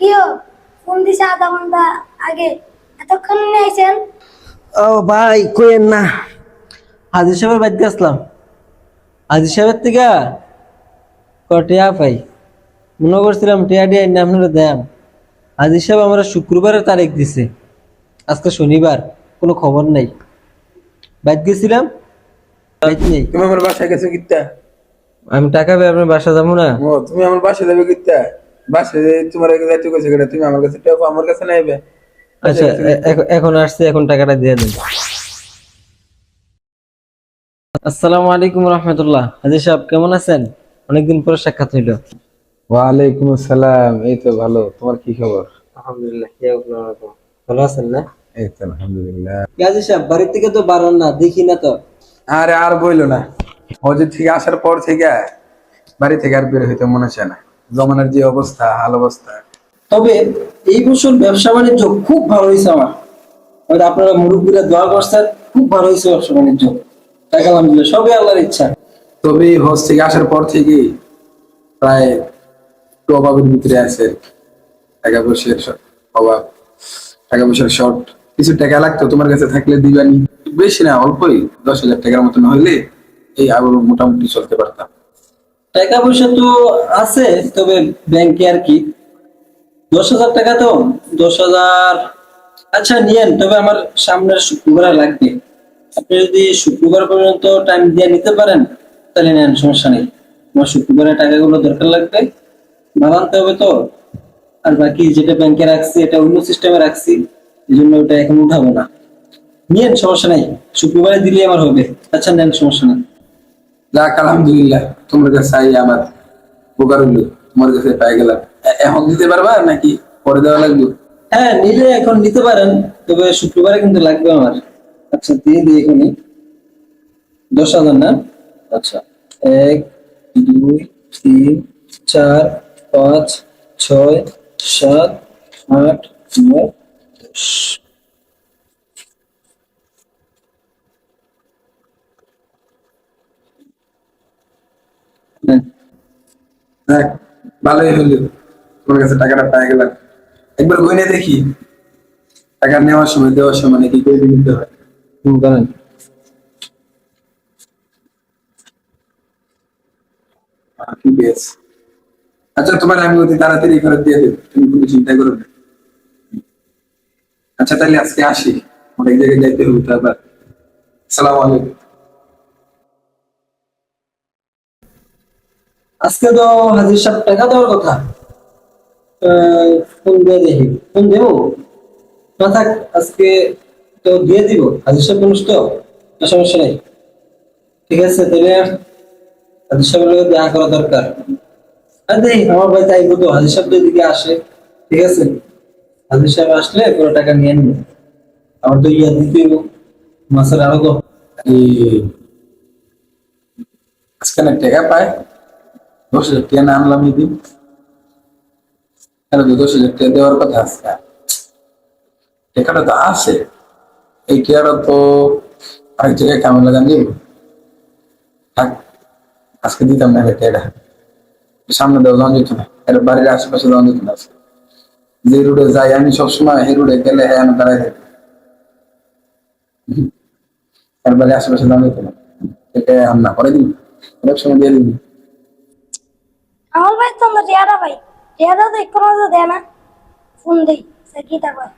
কিও ফোন দিছে আধা ঘন্টা আগে, এতক্ষণ নিয়ে আইছেন? ও ভাই কইেন না, হাজির সাহেবের বাড়িতে আসলাম। হাজির সাহেবের থেকে টিয়া পাই, মনে করছিলাম টিয়া ডিয়া না আপনারা দেন। হাজির সাহেব আমরা শুক্রবারের তারিখ দিছে, আজকে শনিবার, কোনো খবর নাই। বাইক গেছিলাম, বাইক নেই। তুমি আমার বাসায় গেছো কিত্তা? আমি টাকা পেয়ে আপনার বাসা যাবো না। ও তুমি আমার বাসায় যাবে কিত্তা? বাসায় তোমার যাইতে গেছে কেন? তুমি আমার কাছে টাকা আমার কাছে নাইবে। আচ্ছা এখন আসছে, এখন টাকাটা দিয়ে দেন। আসসালামু আলাইকুম রহমতুল্লাহ। হাজির সাহেব কেমন আছেন? অনেকদিন পরে সাক্ষাৎ হইল। ওয়ালাইকুম আসসালাম। এই তো ভালো, তোমার কি খবর? আলহামদুলিল্লাহ, ভালো আছেন না? এই তো আলহামদুলিল্লাহ। হাজির সাহেব বাড়ি থেকে তো বাড়ান না, দেখি না তো। আরে আর বইলো না, হজের থেকে আসার পর থেকে বাড়ি থেকে আর বের হইতে মনে চায় না। জমানার যে অবস্থা, হাল অবস্থা। তবে এই বছর ব্যবসা বাণিজ্য খুব ভালো হয়েছে আমার। হয়তো আপনারা মুরব্বীরা দোয়া করছেন, খুব ভালো হয়েছে ব্যবসা বাণিজ্য। টাকা আলহামদুলিল্লাহ, সবই আল্লাহর ইচ্ছা। তবে এই হজ থেকে আসার পর থেকে প্রায় একটু অভাবের ভিতরে আছে। টাকা পয়সার অভাব, টাকা পয়সার শর্ট। কিছু টাকা লাগতো, তোমার কাছে থাকলে দিবানি। বেশি না, অল্পই, 10,000 টাকার মতন হইলে এই আবার মোটামুটি চলতে পারতাম। টাকা পয়সা তো আছে, তবে ব্যাংকে আর কি 10,000 টাকা তো 10,000। আচ্ছা নিয়েন, তবে আমার সামনের শুক্রবার লাগবে। আপনি যদি শুক্রবার পর্যন্ত টাইম দিয়ে নিতে পারেন তাহলে নেন, সমস্যা নেই। আমার শুক্রবারের টাকাগুলো দরকার লাগবে, মাল আনতে হবে তো। আর বাকি যেটা ব্যাংকে রাখছি এটা অন্য সিস্টেমে রাখছি, এই জন্য ওটা এখন উঠাবো না। নিয়েন, সমস্যা নাই, শুক্রবারে দিলে আমার হবে। আচ্ছা নেন, সমস্যা নেই। যাক আলহামদুলিল্লাহ, তোমার কাছে চাই আমার উপকার হইলো, তোমার কাছে পাই গেলাম। এখন দিতে পারবা নাকি পরে দেওয়া লাগবে? হ্যাঁ, নিলে এখন নিতে পারেন, তবে শুক্রবারে কিন্তু লাগবে আমার। আচ্ছা দিয়ে দিই এখনই। 10,000 না? আচ্ছা, 1 2 3 4 5 6 7 8 9 10। হ্যাঁ, যাক, ভালোই হইলো, তোমার কাছে টাকাটা পাই গেলাম। একবার গইনে দেখি টাকা নেওয়ার সময় দেওয়ার সময় নাকি করে নিতে হয়। করেন। ঠিক আছে। আচ্ছা, তোমার আমি অতি তাড়াতাড়ি ফেরত দিয়ে দেবো, তুমি কোনো চিন্তা করো না। আচ্ছা তাহলে আজকে আসি, অনেক জায়গায় যাইতে হবে তো আবার। সালাম আলাইকুম। আজকে তো হাজির সাহেব টাকা দেওয়ার কথা। ফোন দিয়ে দেখি, ফোন দেবো না থাক, আজকে তো দিয়ে দিব। হাজির সাহেব মানুষ তো, না সমস্যা নেই। ঠিক আছে তাহলে, হাজির সাহেবের লগে দেখা করা দরকার। আর দেখি আমার বাড়িতে আইবো তো, হাজির সাহেব যদি এদিকে আসে, ঠিক আছে। হাজির সাহেব আসলে পুরো টাকা নিয়ে নিবো। আমার তো ইয়া দিতে হইবো, মাসের আরো তো। এই আজকে না টাকা পায়, 10,000 টাকা না আনলাম এই দিন। কেন তো 10,000 টাকা দেওয়ার কথা আছে, টাকাটা তো আছে। এই টাকাটা তো আরেক জায়গায় কামে লাগান দিব। থাক, আজকে দিতাম না টাকাটা। সামনে দেওয়া যাওয়া যেত না, এর বাড়ির আশেপাশে যাওয়া যেত না আজকে। যে রুটে যাই আমি সবসময়, এই রুটে গেলে হ্যাঁ আমি দাঁড়াই থাকি। এর বাড়ির আশেপাশে যাওয়া যেত না। এটা আমরা করে দিন, অনেক সময় দিয়ে দিন। আমার ভাই তো আমরা টিয়ারা ভাই, টিয়ারা তো কোনো তো দেয় না। ফোন দেই সে কি তা কয়।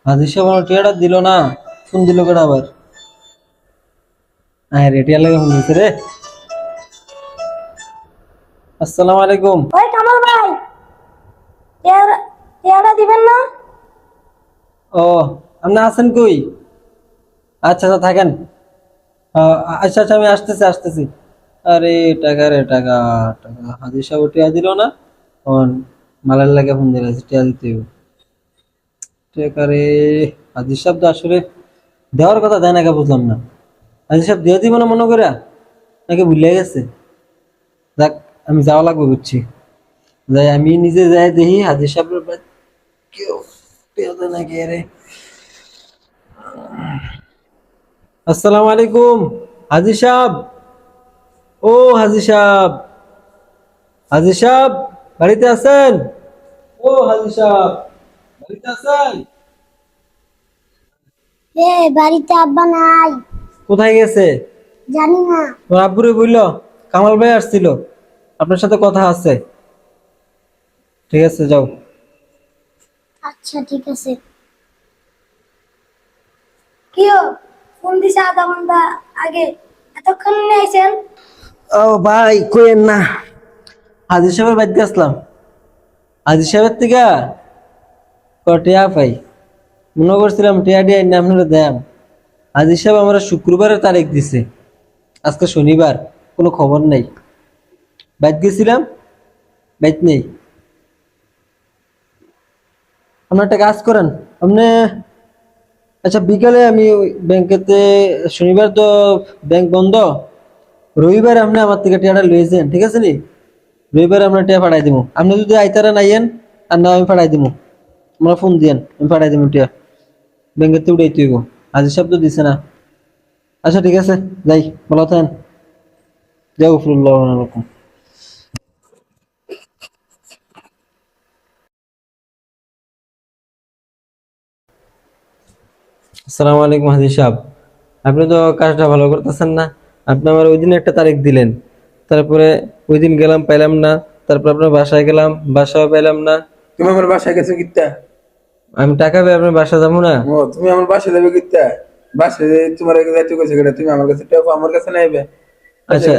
হাজির সাহেব আমার টিয়াটা দিল না, ফোন দিল কেডা আবার? হ্যাঁ রে, টিয়া লাগে ফোন দিছে রে। আসসালামু আলাইকুম। ওই কামাল ভাই, টিয়ারা টিয়ারা দিবেন না? ও, আপনি আছেন কই? আচ্ছা আচ্ছা থাকেন। আচ্ছা আচ্ছা আমি আসতেছি আসতেছি। আরে টাকা রে টাকা, টাকা হাজির সাহেব টিয়া দিল না, তখন মালের লাগে ফোন দিল, টিয়া দিতে হইব। টাকা রে, হাজির সাহেব তো আসলে দেওয়ার কথা দেয় না, কে বুঝলাম না। হাজির সাহেব দিয়ে দিব না মনে করে, নাকি ভুলে গেছে? যাক, আমি যাওয়া লাগবে বুঝছি। যাই, আমি নিজে যাই দেখি হাজির সাহেবের বাড়ি কেউ টিয়া দেয় নাকি। রে, আসসালামু আলাইকুম হাজির সাহেব। ও হাজির সাহেব, হাজি সাহেব বাড়িতে আছেন? ও হাজি সাহেব বাড়িতে আছেন? বাড়িতে আব্বা নাই। কোথায় গেছে? জানি না। তোর আব্বুরে বললো কামাল ভাই আসছিল, আপনার সাথে কথা আছে। ঠিক আছে যাও। আচ্ছা ঠিক আছে। কি ফোন দিছে আধা ঘন্টা আগে, এতক্ষণ নিয়ে আইছেন? ও ভাই কইেন না, হাজি সাহেবের বাড়িতে আসলাম। হাজি সাহেবের থেকে টিয়া পাই, মনে করছিলাম টিয়া টিয়া না আপনারা দেন। হাজি সাহেব আমরা শুক্রবারের তারিখ দিছে, আজকে শনিবার, কোনো খবর নেই। বাইক গেছিলাম, বাইক নেই। আপনার একটা কাজ করেন আপনি, আচ্ছা বিকালে আমি ব্যাংকেতে, শনিবার তো ব্যাংক বন্ধ, রবিবার আপনি আমার থেকে টিয়াটা লইছেন, ঠিক আছে নি? রবিবার আমরা টিয়া পাঠাই দিব, আপনি যদি আইতারা নাইয়েন আর না আমি পাঠাই দিব, আমরা ফোন দিয়েন আমি পাঠাই দিব টিয়া, ব্যাংকেতে উঠাই তুইব। আজি সব তো দিছে না। আচ্ছা ঠিক আছে যাই, ভালো থাকেন, যাও ফুল্লাহ রকম। আসসালামু আলাইকুম হাজি সাহেব, আপনি তো কাজটা ভালো করতেছেন না। আপনি আমার ওই দিন একটা তারিখ দিলেন, তারপরে ওই দিন গেলাম পাইলাম না, তারপর আপনার বাসায় গেলাম বাসাও পাইলাম না। তুমি আমার বাসায় গেছো কিত্তা? আমি টাকা পেয়ে আপনার বাসা যাবো না? ও তুমি আমার বাসায় যাবে কিত্তা? বাসায় যে তোমার যাইতে গেছে কেটে, তুমি আমার কাছে টাকা আমার কাছে নাইবে? আচ্ছা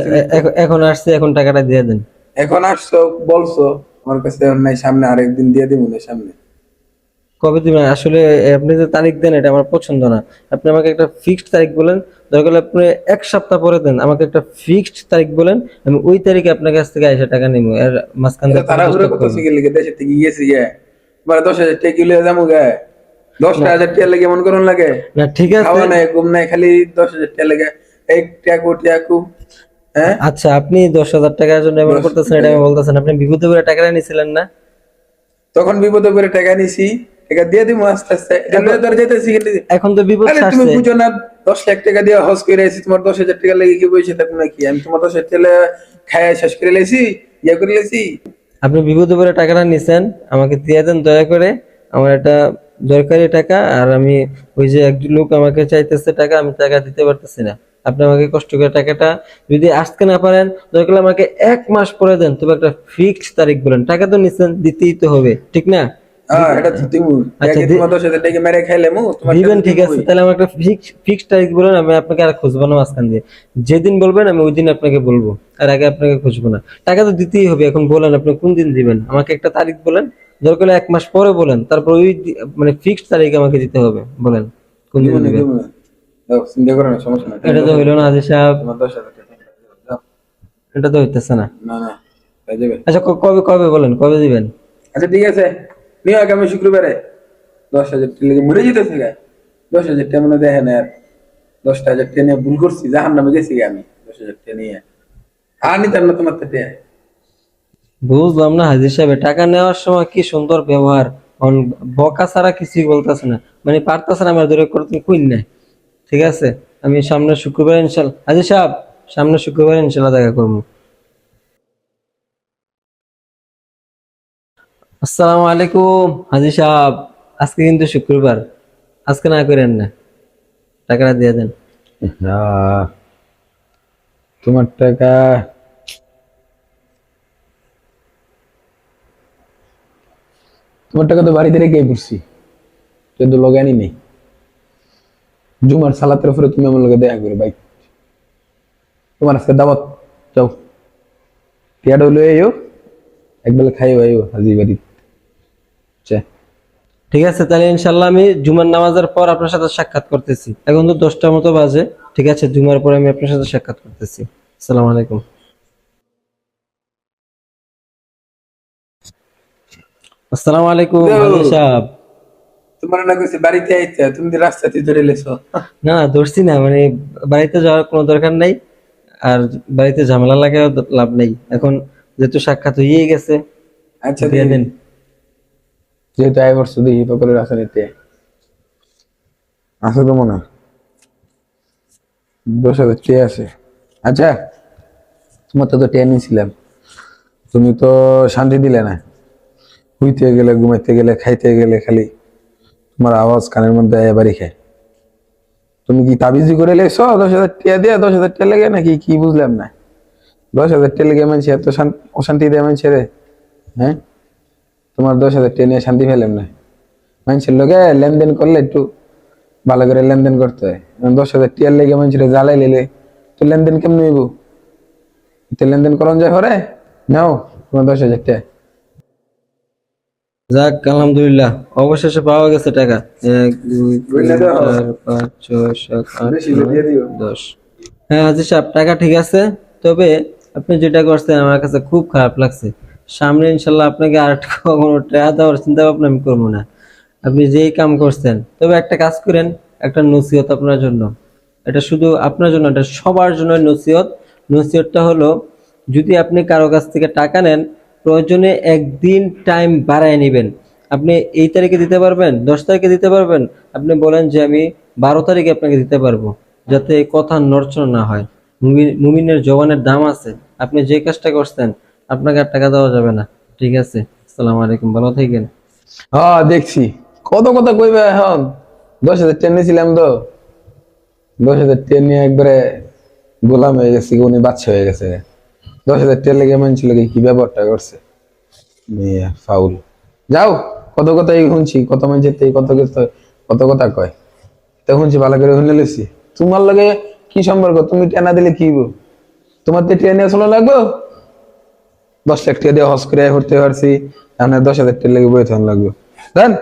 এখন আসছে, এখন টাকাটা দিয়ে দেন। এখন আসছো বলছো, আমার কাছে এখন নাই, সামনে আরেকদিন দিয়ে দিব না সামনে। কবে দিবেন আসলে? আপনি যে তারিখ দেন এটা আমার পছন্দ না। আপনি আমাকে একটা ফিক্সড তারিখ বলেন, দরকার হলে আপনি এক সপ্তাহ পরে দেন, আমাকে একটা ফিক্সড তারিখ বলেন, আমি ওই তারিখে আপনার কাছ থেকে 80 টাকা নিবো। এর মাঝখান এটা দিয়ে তাড়াহুড়ো 50 টাকা করতেছি করবো কি লিগে, দেশে থেকে গেছি গে, তোমার 10,000 টাকা কিলো যাবো গে, 10,000 টাকা লেগে মন করুন লাগে? না। ঠিক আছে খাওয়া নাই ঘুম নাই, খালি 10,000 টাকা লেগে এক টাকু টাকু। হ্যাঁ আচ্ছা, আপনি 10,000 টাকার জন্য এমন করতেছেন, এটা আমি বলতেছেন, আপনি বিপদে করে টাকাটা নিছিলেন না? তখন বিপদে করে টাকা নিছি, টাকা দিয়ে দিব আস্তে আস্তে, এটা লয়ে ধরে যেতেছি কিন্তু। এখন তো বিপদ আরে তুমি আসছে। বুঝো না, 10 লাখ টাকা দিয়ে হজ করে আইছি, তোমার 10,000 টাকা লেগে কি বসে থাকবো নাকি? আমি তোমার 10,000 টাকা খায় শেষ করে লেছি, ইয়ে করে লেছি। আপনি বিপদে করে টাকাটা নিছেন, আমাকে দিয়ে দেন দয়া করে। আমার একটা দরকারি টাকা, আর আমি ওই যে একজন লোক আমাকে চাইতেছে টাকা, আমি টাকা দিতে পারতেছি না। আপনি আমাকে কষ্ট করে টাকাটা যদি আসতে না পারেন, দরকার হলে আমাকে 1 মাস পরে দেন, তবে একটা ফিক্সড তারিখ বলেন। টাকা তো নিছেন, দিতেই তো হবে, ঠিক না? হ্যাঁ এটা তো তুমি আচ্ছা তোমার 10,000 টাকা মেরে খাইলে মু তোমার দিবেন, টাকা ঠিক আছে, দিবই। তাহলে আমার একটা ফিক্সড তারিখ বলেন, আমি আপনাকে আর খুঁজবো না মাঝখান দিয়ে। যেদিন বলবেন আমি ওই দিন আপনাকে বলবো, আর আগে আপনাকে খুঁজবো না। টাকা তো দিতেই হবে, এখন বলেন আপনি কোন দিন দিবেন, আমাকে একটা তারিখ বলেন, দরকার হলে 1 মাস পরে বলেন, তারপর ওই মানে ফিক্সড তারিখ আমাকে দিতে হবে, বলেন কোন দিন দিব না দিবেন। দিব না, দাও চিন্তা করো না, সমস্যা নাই। এটা তো হইলো না হাজি সাহেব, তোমার 10,000 টাকা দাও। এটা তো হইতেছে না। না না হয়ে যাবে। আচ্ছা কবে কবে বলেন, কবে দিবেন? আচ্ছা ঠিক আছে, নিও আগামী শুক্রবারে। 10,000 টাকা লেগে মরে যেতেছে গা, 10,000 টাকা মনে দেখেন আর, 10,000 টাকা নিয়ে ভুল করছি, জাহান নামে গেছি গা আমি 10,000 টাকা নিয়ে। আর নিতাম না তোমার থেকে। বুঝলাম না হাজির সাহেব, টাকা নেওয়ার সময় কি সুন্দর ব্যবহার, বকা ছাড়া কিছুই বলতেছে না, মানে পারতেছে না আমার দূরে করতে কই নাই। ঠিক আছে, আমি সামনে শুক্রবার ইনশাল্লাহ, হাজির সাহেব সামনে শুক্রবার ইনশাল্লাহ দেখা করবো। আসসালামু আলাইকুম হাজির সাহেব, আজকে কিন্তু শুক্রবার, আজকে না করেন না, টাকাটা দিয়ে দেন। তোমার টাকা, তোমার টাকা তো বাড়িতে রেখে পড়ছি, কিন্তু লগানি নেই। জুমার সালাতের পরে তুমি আমার লগে দেখা করে ভাই, তোমার আজকে দাওয়াত, যাও টিয়াটা লয়ে আইও, একবেলা খাইও আইও হাজি বাড়ি। আচ্ছা ঠিক আছে, তাহলে ইনশাল্লাহ আমি জুমার নামাজের পর আপনার সাথে সাক্ষাৎ করতেছি। এখন তো 10টার মতো বাজে, ঠিক আছে, জুমার পর আমি আপনার সাথে সাক্ষাৎ করতেছি। আসসালামু আলাইকুম। আসসালামু আলাইকুম হাজির সাহেব। তোমার না কইছি বাড়িতে আইতে, তুমি তো রাস্তাতে ধরে লেছো। না না ধরছি না, মানে বাড়িতে যাওয়ার কোনো দরকার নাই, আর বাড়িতে ঝামেলা লাগাও লাভ নেই, এখন যেহেতু সাক্ষাৎ হয়ে গেছে আচ্ছা দিয়ে দেন। যেহেতু আই বছর দেখি পকরের রাসানিতে আছে তো মনে হয় 10,000 টাকা আছে। আচ্ছা তোমার তো টেয়া নিয়েছিলাম, তুমি তো শান্তি দিলে না, শুইতে গেলে, ঘুমাইতে গেলে, খাইতে গেলে খালি তোমার আওয়াজ কানের মধ্যে এবারই খায়। তুমি কি তাবিজি করে লেছো 10,000 টাকা দিয়ে? 10,000 টাকা লেগে নাকি? কি বুঝলাম না। 10,000 টাকা লেগে মানুষ এত অশান্তি দেয় মানুষের? হ্যাঁ, তোমার 10,000 টাকা নিয়ে শান্তি পেলাম না। মানুষের লোকে লেনদেন করলে একটু ভালো করে লেনদেন করতে হয়। 10,000 টাকা লেগে মানুষের জ্বালাই লেলে তো লেনদেন কেমন হইব? তো লেনদেন করন যায় ঘরে? নাও তোমার 10,000 টাকা। যাক আলহামদুলিল্লাহ, অবশেষে পাওয়া গেছে টাকা। 1 2 বইলা 3 দাও। 4 5 6 7 8 বেশি করে দিয়ে দিও। 10। হ্যাঁ হাজির সাহেব, টাকা ঠিক আছে, তবে আপনি যেটা করছেন আমার কাছে খুব খারাপ লাগছে। সামনে ইনশাল্লাহ আপনাকে আর কখনো টাকা দেওয়ার চিন্তা ভাবনা আমি করবো না। আপনি যেই কাম করছেন, তবে একটা কাজ করেন, একটা নসিহত আপনার জন্য। এটা শুধু আপনার জন্য, এটা সবার জন্য নসিহত। নসিহতটা হলো, যদি আপনি কারো কাছ থেকে টাকা নেন, প্রয়োজনে একদিন টাইম বাড়ায় নেবেন। আপনি এই তারিখে দিতে পারবেন, 10 তারিখে দিতে পারবেন, আপনি বলেন যে আমি 12 তারিখে আপনাকে দিতে পারবো, যাতে এই কথা নড়চড় না হয়। মুমিনের জবানের দাম আছে। আপনি যে কাজটা করছেন, আপনাকে আর টাকা দেওয়া যাবে না। ঠিক আছে, আসসালামু আলাইকুম, ভালো থাকেন। হ্যাঁ দেখছি, কত কথা কইবে এখন। 10,000 টাকা নিয়েছিলাম তো, 10,000 টাকা নিয়ে একবারে গোলাম হয়ে গেছে, উনি বাচ্চা হয়ে গেছে। 10,000 টাকা লেগে মানুষ লেগে কি ব্যাপারটা করছে, মেয়ে ফাউল। যাও, কত কথা শুনছি, কত মানুষের থেকে কত কথা কয়, তো শুনছি ভালো করে শুনে লেছি। তোমার লগে কি সম্পর্ক? তুমি টেনা দিলে কি হইবো? তোমার তো ট্রেনে চলা লাগবো? 10 লাখ টাকা দিয়ে হজ করে করতে পারছি, আপনার 10,000 টাকা লেগে বই তখন লাগবে। দেন।